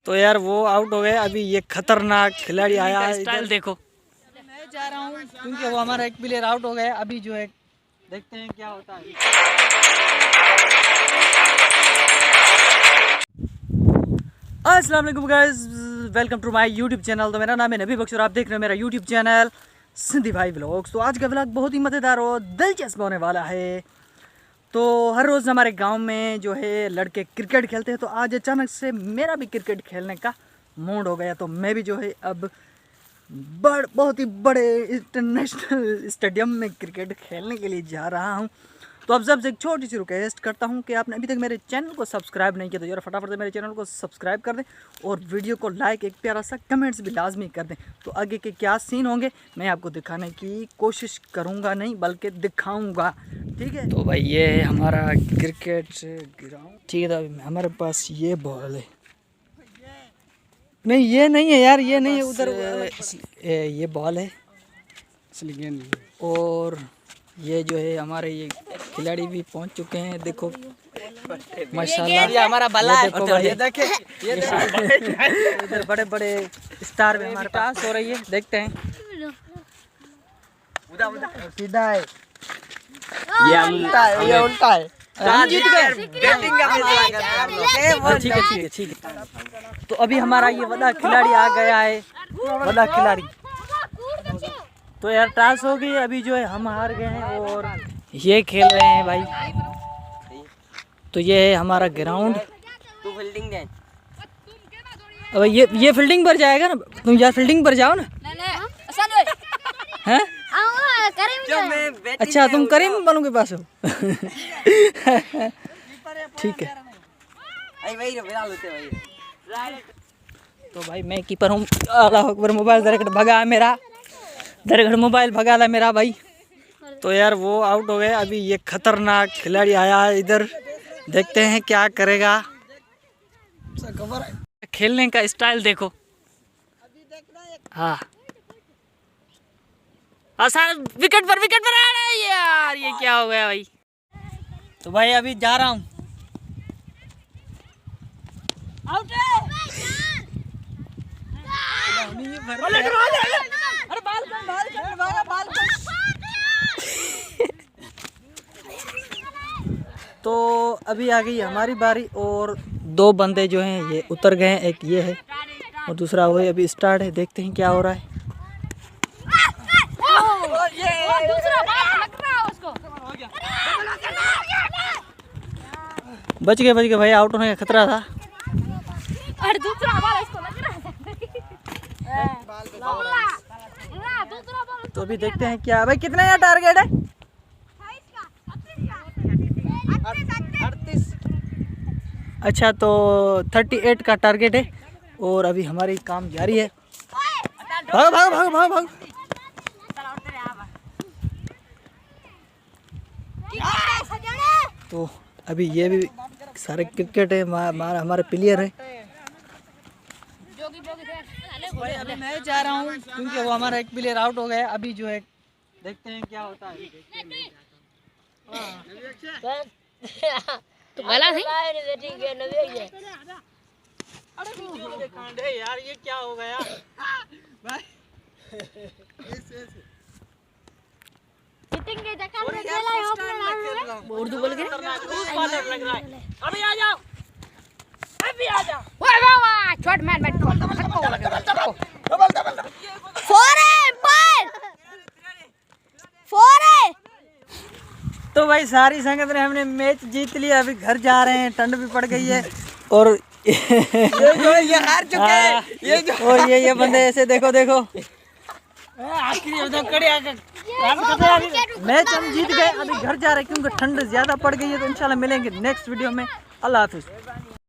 तो यार वो आउट हो गए। अभी ये खतरनाक खिलाड़ी आया है, स्टाइल देखो। मैं जा रहा हूँ क्योंकि वो हमारा एक प्लेयर आउट हो गया। अभी जो है देखते हैं क्या होता है। अस्सलाम वालेकुम guys, welcome to my YouTube channel. तो मेरा नाम है नबी बख्श और आप देख रहे हो मेरा यूट्यूब चैनल सिंधी भाई व्लॉग्स। तो आज का व्लॉग बहुत ही मज़ेदार और दिलचस्प होने वाला है। तो हर रोज़ हमारे गांव में जो है लड़के क्रिकेट खेलते हैं, तो आज अचानक से मेरा भी क्रिकेट खेलने का मूड हो गया। तो मैं भी जो है अब बहुत ही बड़े इंटरनेशनल स्टेडियम में क्रिकेट खेलने के लिए जा रहा हूं। तो अब सबसे एक छोटी सी रिक्वेस्ट करता हूं कि आपने अभी तक मेरे चैनल को सब्सक्राइब नहीं किया तो यार फटाफट से मेरे चैनल को सब्सक्राइब कर दें और वीडियो को लाइक, एक प्यारा सा कमेंट्स भी लाजमी कर दें। तो आगे के क्या सीन होंगे मैं आपको दिखाने की कोशिश करूंगा, नहीं बल्कि दिखाऊंगा, ठीक है। तो भाई ये है हमारा क्रिकेट ग्राउंड, ठीक है। तो अभी हमारे पास ये बॉल है, नहीं ये नहीं है यार, ये नहीं है, उधर ये बॉल है और ये जो है हमारे ये खिलाड़ी भी पहुंच चुके हैं। देखो माशाल्लाह, ये हमारा बल्ला है। देखो भाई, ये देखिए इधर बड़े बड़े स्टार भी हमारे पास हो रही है, देखते हैं। सीधा है, ये उल्टा है। हम जीत गए। ठीक है ठीक है। तो अभी हमारा ये बड़ा खिलाड़ी आ गया है, बड़ा खिलाड़ी। तो यार टॉस हो गई, अभी जो है हम हार गए हैं और ये खेल रहे हैं भाई। तो ये है हमारा ग्राउंड। तू फील्डिंग दे। अब ये फील्डिंग पर जाएगा ना, तुम यार फील्डिंग पर जाओ ना। हैं? अच्छा तुम करीम बानू के पास हो। ठीक है। तो भाई मैं कीपर हूँ। अल्लाह अकबर। मोबाइल दरकट भगा है मेरा, दरकट मोबाइल भगा ला मेरा भाई। तो यार वो आउट हो गए। अभी ये खतरनाक खिलाड़ी आया है इधर, देखते हैं क्या करेगा। खेलने का स्टाइल देखो। हाँ आसान, विकेट पर आ रहा है यार, ये क्या हो गया भाई। तो भाई अभी जा रहा हूँ। आउट है। तो अभी आ गई हमारी बारी और दो बंदे जो हैं ये उतर गए हैं, एक ये है और दूसरा वो है। अभी स्टार्ट है, देखते हैं क्या हो रहा है। बच गए भाई, आउट होने का खतरा था। और दूसरा बॉल इसको लग रहा है। तो अभी देखते हैं क्या भाई, कितना यहाँ टारगेट है। 38। अच्छा तो 38 का टारगेट है और अभी हमारी काम जारी है। भाग भाग भाग भाग भाग। तो अभी ये भी सारे क्रिकेट है, हमारे प्लेयर है। भाई अभी मैं जा रहा हूँ क्योंकि वो हमारा एक प्लेयर आउट हो गया। अभी जो है देखते हैं क्या होता है। तो गला नहीं यार, ये क्या हो गया भाई। उर्दू बोल के अभी आ जाओ, अभी आ जाओ। शॉट मैन फोर है। तो भाई सारी संगत ने हमने मैच जीत लिया। अभी घर जा रहे हैं, ठंड भी पड़ गई है और ये हार चुके हैं। और ये बंदे ऐसे देखो मैच हम जीत गए। अभी घर जा रहे हैं क्योंकि ठंड ज्यादा पड़ गई है। तो इंशाल्लाह मिलेंगे नेक्स्ट वीडियो में। अल्लाह हाफिज।